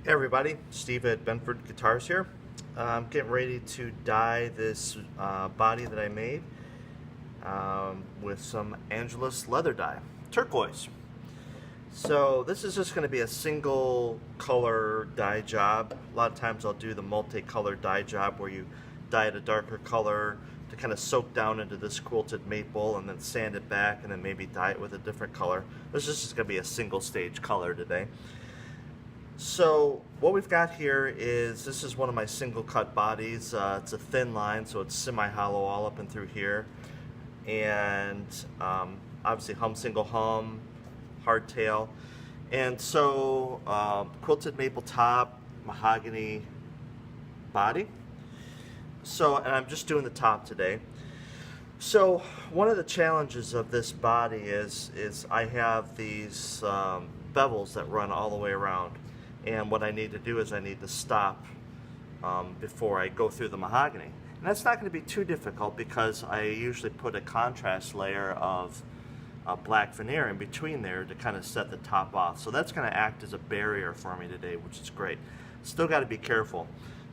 Hey everybody, Steve at Benford Guitars here. I'm getting ready to dye this body that I made with some Angelus leather dye, turquoise. So this is just going to be a single color dye job. A lot of times I'll do the multicolored dye job where you dye it a darker color to kind of soak down into this quilted maple and then sand it back and then maybe dye it with a different color. This is just going to be a single stage color today. So what we've got here is, this is one of my single cut bodies. It's a thin line, so it's semi-hollow all up and through here. And obviously single hum, hardtail. And so quilted maple top, mahogany body. So, and I'm just doing the top today. So one of the challenges of this body is I have these bevels that run all the way around. And what I need to do is I need to stop before I go through the mahogany. And that's not going to be too difficult because I usually put a contrast layer of black veneer in between there to kind of set the top off. So that's going to act as a barrier for me today, which is great. Still got to be careful.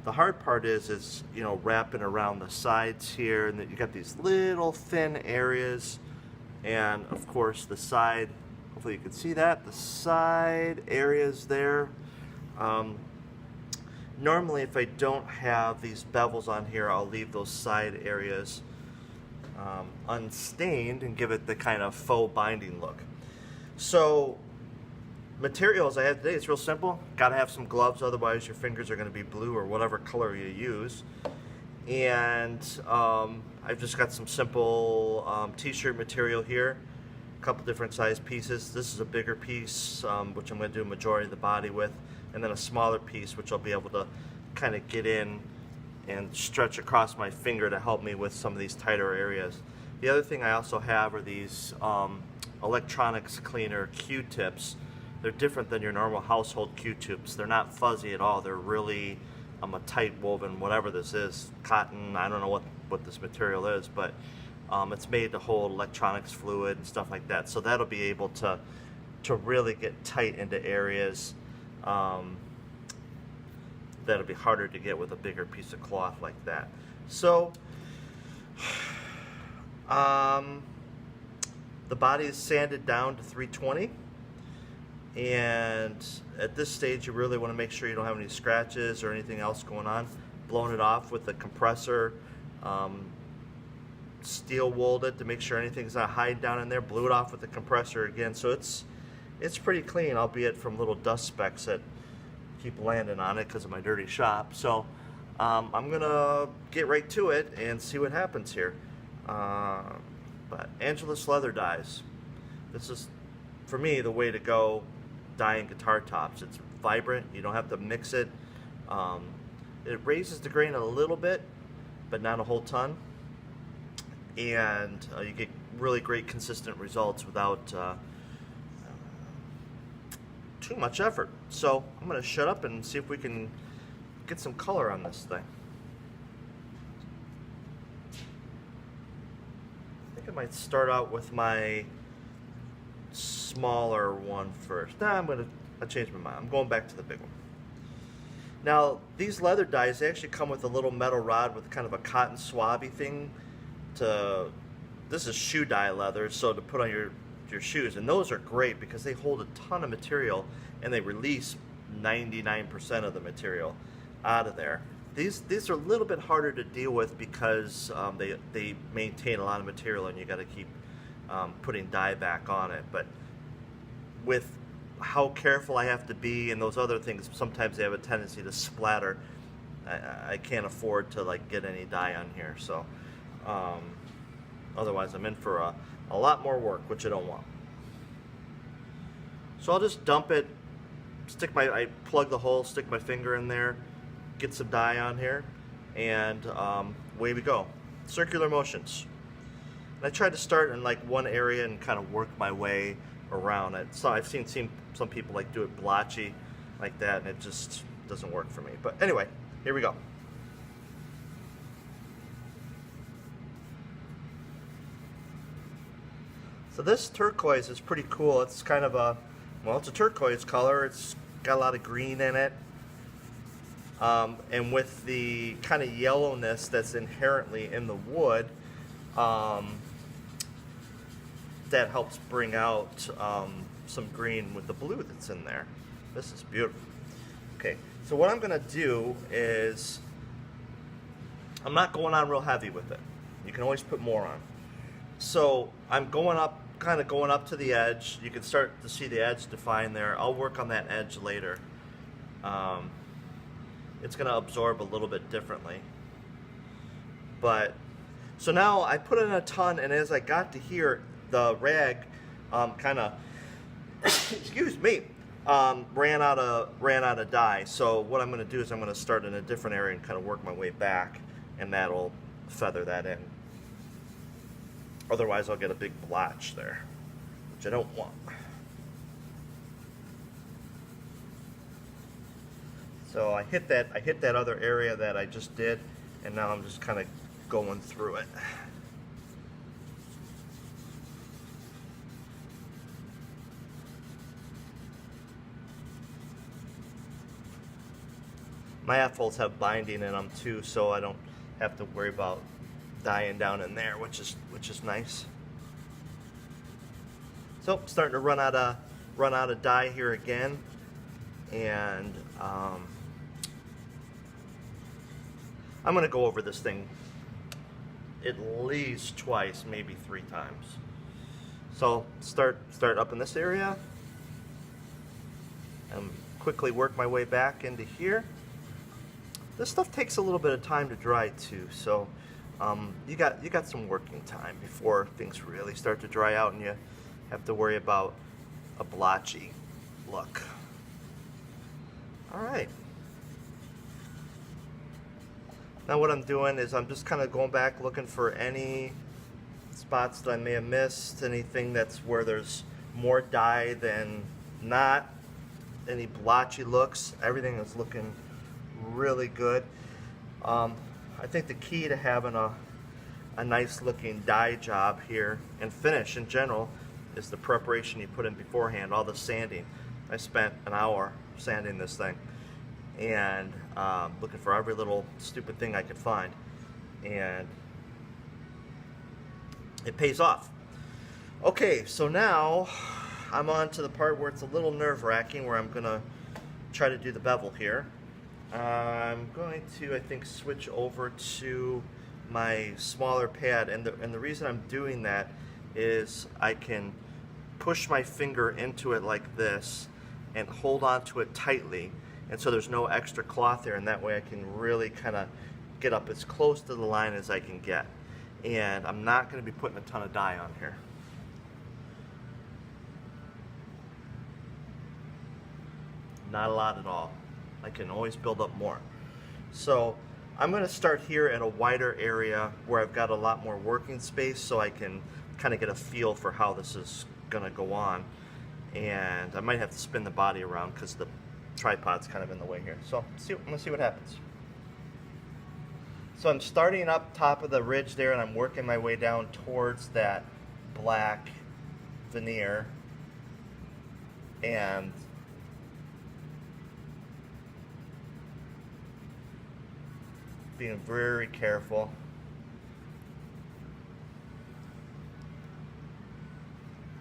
The hard part is you know, wrapping around the sides here, and that you got these little thin areas, and of course the side, hopefully you can see that, the side areas there. Normally if I don't have these bevels on here, I'll leave those side areas unstained and give it the kind of faux binding look. So materials I have today, it's real simple. Got to have some gloves, otherwise your fingers are going to be blue or whatever color you use. And I've just got some simple t-shirt material here, a couple different size pieces. This is a bigger piece, which I'm going to do a majority of the body with, and then a smaller piece which I'll be able to kind of get in and stretch across my finger to help me with some of these tighter areas. The other thing I also have are these electronics cleaner Q-tips. They're different than your normal household Q-tips. They're not fuzzy at all. They're really a tight woven, whatever this is, cotton, I don't know what this material is, but it's made to hold electronics fluid and stuff like that. So that'll be able to really get tight into areas that'll be harder to get with a bigger piece of cloth like that. So the body is sanded down to 320, and at this stage you really want to make sure you don't have any scratches or anything else going on. Blown it off with a compressor, steel wooled it to make sure anything's not hiding down in there, blew it off with the compressor again. So it's pretty clean, albeit from little dust specks that keep landing on it because of my dirty shop. So I'm gonna get right to it and see what happens here. But Angelus leather dyes, this is for me the way to go dyeing guitar tops. It's vibrant, you don't have to mix it. It raises the grain a little bit, but not a whole ton, and you get really great consistent results without too much effort. So I'm going to shut up and see if we can get some color on this thing. I think I might start out with my smaller one first. Nah, I changed my mind. I'm going back to the big one. Now these leather dyes, they actually come with a little metal rod with kind of a cotton swabby thing this is shoe dye leather, so to put on your shoes, and those are great because they hold a ton of material and they release 99% of the material out of there. These are a little bit harder to deal with because they maintain a lot of material and you got to keep putting dye back on it. But with how careful I have to be and those other things, sometimes they have a tendency to splatter. I can't afford to like get any dye on here, so otherwise I'm in for a lot more work, which I don't want. So I'll just dump it, I plug the hole, stick my finger in there, get some dye on here, and away we go. Circular motions. And I try to start in like one area and kind of work my way around it. So I've seen some people like do it blotchy like that, and it just doesn't work for me. But anyway, here we go. So this turquoise is pretty cool. It's kind of a, well, it's a turquoise color. It's got a lot of green in it. And with the kind of yellowness that's inherently in the wood, that helps bring out some green with the blue that's in there. This is beautiful. Okay, so what I'm gonna do is, I'm not going on real heavy with it. You can always put more on. So I'm going up, kind of going up to the edge. You can start to see the edge defined there. I'll work on that edge later. It's gonna absorb a little bit differently. But, so now I put in a ton, and as I got to here, the rag kind of, excuse me, ran out of dye. So what I'm going to do is I'm going to start in a different area and kind of work my way back, and that'll feather that in. Otherwise I'll get a big blotch there, which I don't want. So I hit that other area that I just did, and now I'm just kind of going through it. My F-folds have binding in them too, so I don't have to worry about dyeing down in there, which is nice. So starting to run out of dye here again, and I'm gonna go over this thing at least twice, maybe 3 times. So start up in this area and quickly work my way back into here. This stuff takes a little bit of time to dry too, so you got some working time before things really start to dry out and you have to worry about a blotchy look. All right. Now what I'm doing is I'm just kind of going back looking for any spots that I may have missed, anything that's where there's more dye than not, any blotchy looks. Everything is looking really good. I think the key to having a nice looking dye job here and finish in general is the preparation you put in beforehand, all the sanding. I spent an hour sanding this thing and looking for every little stupid thing I could find, and it pays off. Okay, so now I'm on to the part where it's a little nerve-wracking, where I'm gonna try to do the bevel here. I'm going to, I think, switch over to my smaller pad, and the reason I'm doing that is I can push my finger into it like this and hold on to it tightly, and so there's no extra cloth there, and that way I can really kind of get up as close to the line as I can get. And I'm not going to be putting a ton of dye on here. Not a lot at all. I can always build up more. So I'm going to start here at a wider area where I've got a lot more working space, so I can kind of get a feel for how this is going to go on. And I might have to spin the body around because the tripod's kind of in the way here. So I'm going to see what happens. So I'm starting up top of the ridge there, and I'm working my way down towards that black veneer, and being very careful.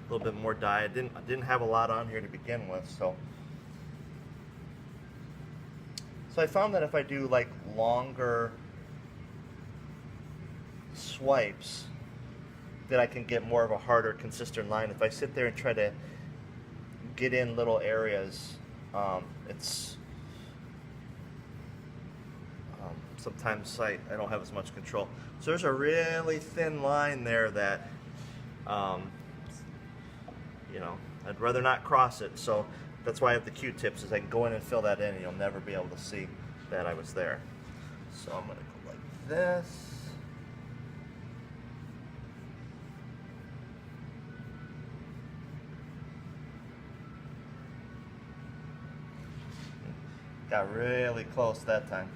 A little bit more dye. I didn't have a lot on here to begin with, so I found that if I do like longer swipes, that I can get more of a harder, consistent line. If I sit there and try to get in little areas, sometimes I don't have as much control. So there's a really thin line there that, you know, I'd rather not cross it. So that's why I have the Q-tips, is I can go in and fill that in, and you'll never be able to see that I was there. So I'm going to go like this. Got really close that time.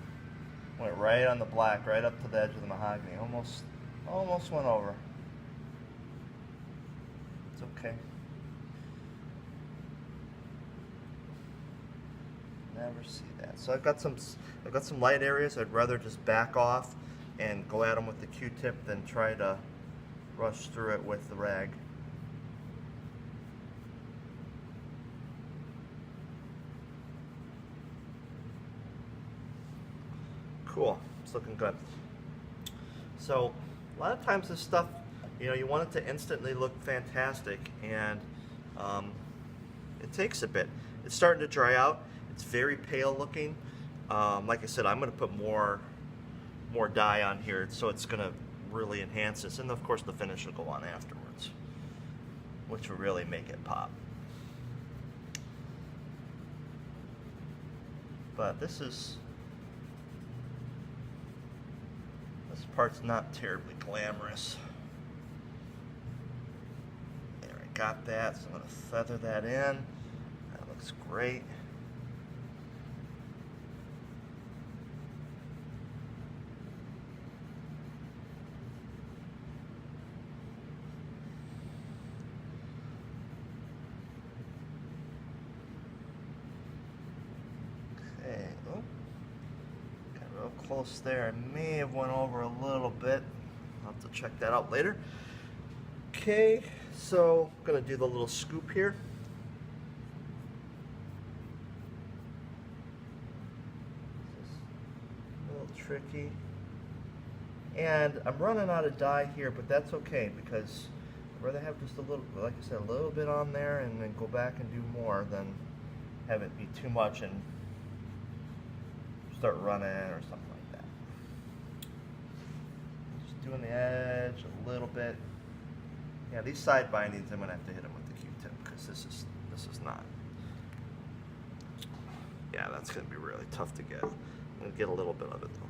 Went right on the black, right up to the edge of the mahogany. Almost went over. It's okay. Never see that. So I've got some light areas. I'd rather just back off and go at them with the Q-tip than try to rush through it with the rag. Cool. It's looking good. So a lot of times this stuff, you want it to instantly look fantastic, and it takes a bit. It's starting to dry out. It's very pale looking. Like I said, I'm going to put more dye on here, so it's going to really enhance this, and of course the finish will go on afterwards, which will really make it pop. But this part's not terribly glamorous. There, I got that, so I'm going to feather that in. That looks great. Okay, oh, got real close there. I may have went over a little bit. I'll have to check that out later. Okay, so I'm going to do the little scoop here. This is a little tricky. And I'm running out of dye here, but that's okay because I'd rather have just a little, like I said, a little bit on there and then go back and do more than have it be too much and start running or something like that. Just doing the edge a little bit. Yeah, these side bindings, I'm going to have to hit them with the Q-tip because this is not. Yeah, that's going to be really tough to get. I'm going to get a little bit of it though.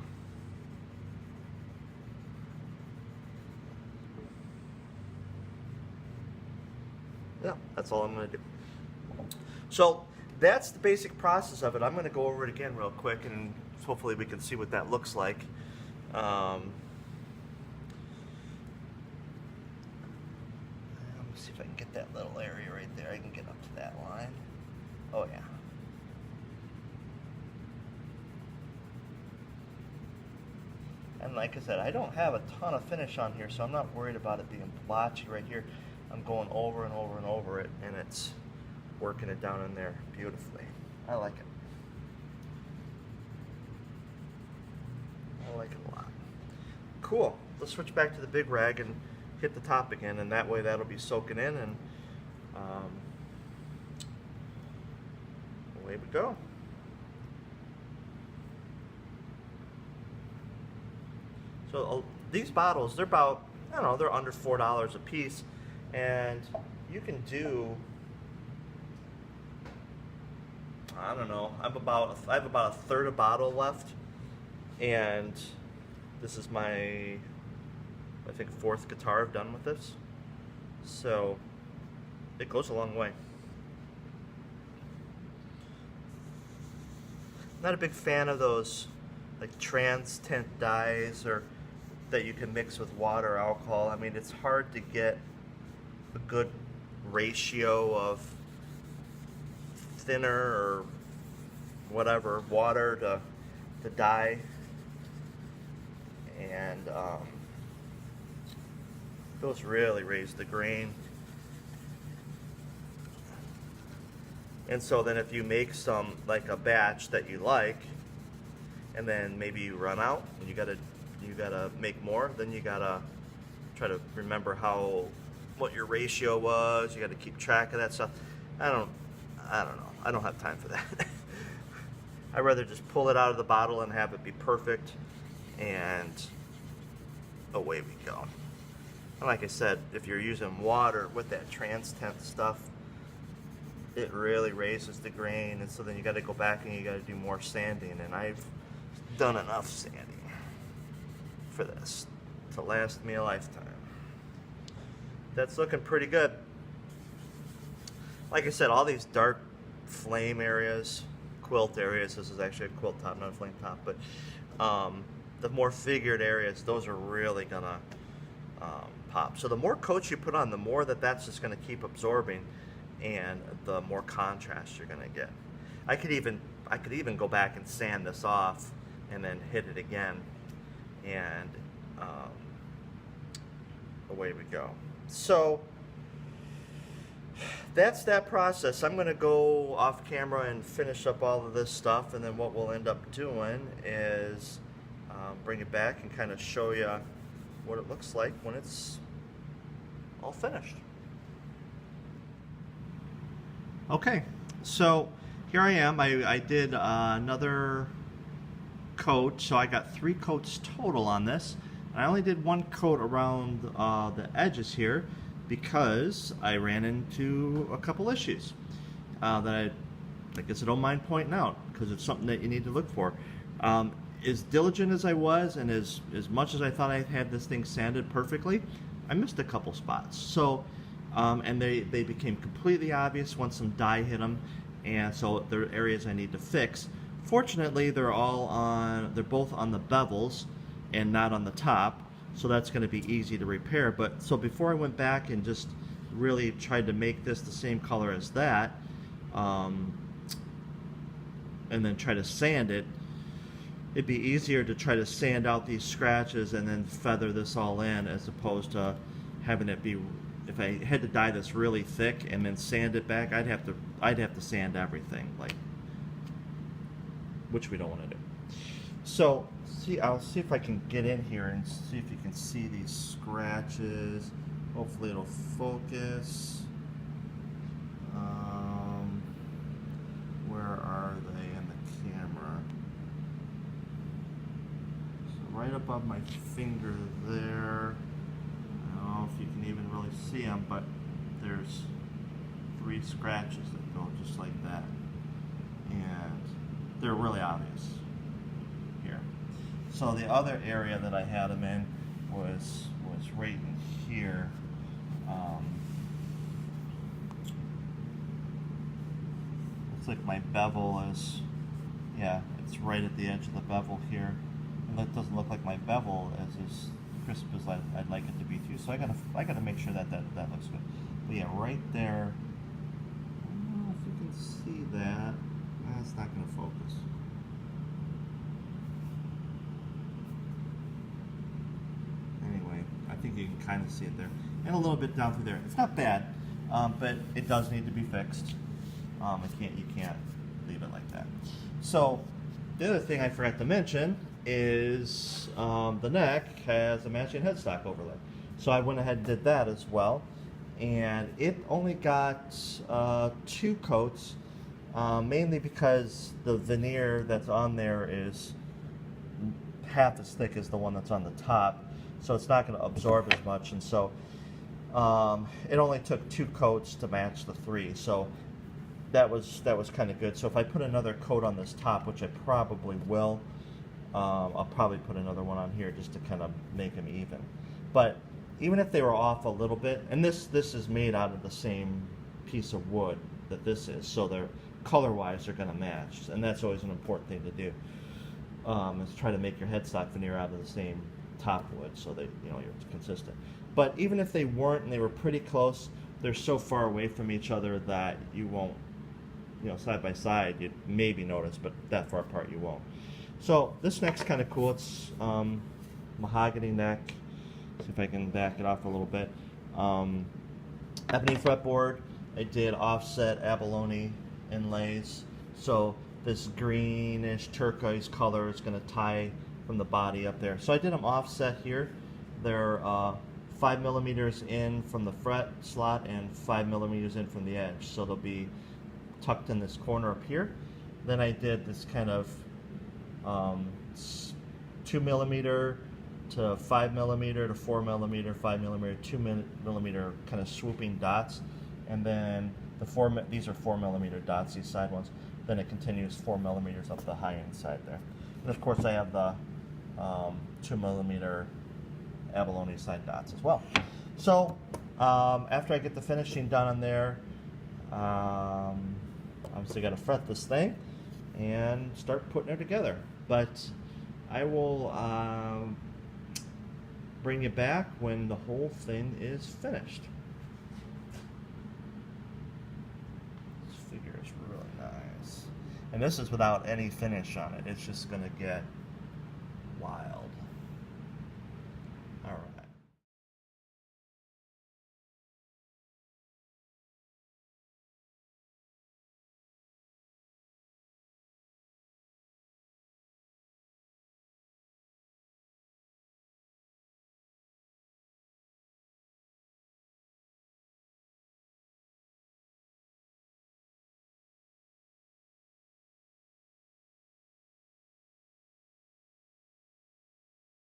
Yeah, that's all I'm going to do. So that's the basic process of it. I'm going to go over it again real quick, and hopefully we can see what that looks like. Let me see if I can get that little area right there. I can get up to that line. Oh yeah. And like I said, I don't have a ton of finish on here, so I'm not worried about it being blotchy right here. I'm going over and over and over it, and it's working it down in there beautifully. I like it. I like it a lot. Cool. Let's switch back to the big rag and hit the top again, and that way that'll be soaking in, and away we go. So these bottles, they're about, I don't know, they're under $4 a piece, and you can do, I don't know, I have about a third a bottle left, and this is my, I think, 4th guitar I've done with this, so it goes a long way. Not a big fan of those like trans tint dyes or that you can mix with water or alcohol. I mean, it's hard to get a good ratio of thinner or whatever water to dye, and those really raise the grain. And so then if you make some, like a batch that you like, and then maybe you run out and you gotta make more, then you gotta try to remember what your ratio was. You gotta keep track of that stuff. I don't know. I don't have time for that. I'd rather just pull it out of the bottle and have it be perfect, and away we go. And like I said, if you're using water with that trans tint stuff, it really raises the grain, and so then you got to go back and you got to do more sanding, and I've done enough sanding for this to last me a lifetime. That's looking pretty good. Like I said, all these dark flame areas, quilt areas, this is actually a quilt top, not a flame top, but the more figured areas, those are really gonna pop. So the more coats you put on, the more that's just gonna keep absorbing, and the more contrast you're gonna get. I I could even go back and sand this off and then hit it again, and away we go. So that's that process. I'm going to go off camera and finish up all of this stuff, and then what we'll end up doing is bring it back and kind of show you what it looks like when it's all finished. Okay, so here I am. I did another coat, so I got 3 coats total on this. I only did 1 coat around the edges here because I ran into a couple issues that I guess I don't mind pointing out, because it's something that you need to look for. As diligent as I was, and as much as I thought I had this thing sanded perfectly, I missed a couple spots. So, and they became completely obvious once some dye hit them, and so there are areas I need to fix. Fortunately, they're both on the bevels and not on the top, so that's going to be easy to repair. But so before I went back and just really tried to make this the same color as that, and then try to sand it, it'd be easier to try to sand out these scratches and then feather this all in, as opposed to having it be, if I had to dye this really thick and then sand it back, I'd have to sand everything, like, which we don't want to do. So I'll see if I can get in here and see if you can see these scratches. Hopefully it'll focus. Where are they in the camera? So right above my finger there. I don't know if you can even really see them, but there's 3 scratches that go just like that, and they're really obvious here. So the other area that I had them in was right in here. Looks like my bevel is, yeah, it's right at the edge of the bevel here, and that doesn't look like my bevel is as crisp as I'd like it to be too. So I gotta make sure that looks good. But yeah, right there. I don't know if you can see that. That's not going to focus. Anyway, I think you can kind of see it there, and a little bit down through there. It's not bad, but it does need to be fixed. You can't leave it like that. So the other thing I forgot to mention is the neck has a matching headstock overlay. So I went ahead and did that as well, and it only got 2 coats, mainly because the veneer that's on there is half as thick as the one that's on the top, so it's not going to absorb as much, and so it only took 2 coats to match the 3. So that was kind of good. So if I put another coat on this top, which I probably will, I'll probably put another one on here just to kind of make them even. But even if they were off a little bit, and this is made out of the same piece of wood that this is, so they're color-wise they're going to match, and that's always an important thing to do. Is try to make your headstock veneer out of the same top wood, so that you're consistent. But even if they weren't and they were pretty close, they're so far away from each other that you won't, side by side, you'd maybe notice, but that far apart you won't. So this neck's kind of cool. It's mahogany neck. See if I can back it off a little bit. Ebony fretboard. I did offset abalone inlays. So this greenish turquoise color is going to tie from the body up there. So I did them offset here. They're 5 millimeters in from the fret slot and 5 millimeters in from the edge. So they'll be tucked in this corner up here. Then I did this kind of 2 millimeter to 5 millimeter to 4 millimeter, 5 millimeter, 2 millimeter kind of swooping dots, and then these are 4 millimeter dots, these side ones. Then it continues 4 millimeters up the high end side there. And of course I have the 2 millimeter abalone side dots as well. So after I get the finishing done on there, obviously got to fret this thing and start putting it together. But I will bring you back when the whole thing is finished. This figure is really nice. And this is without any finish on it. It's just going to get wild.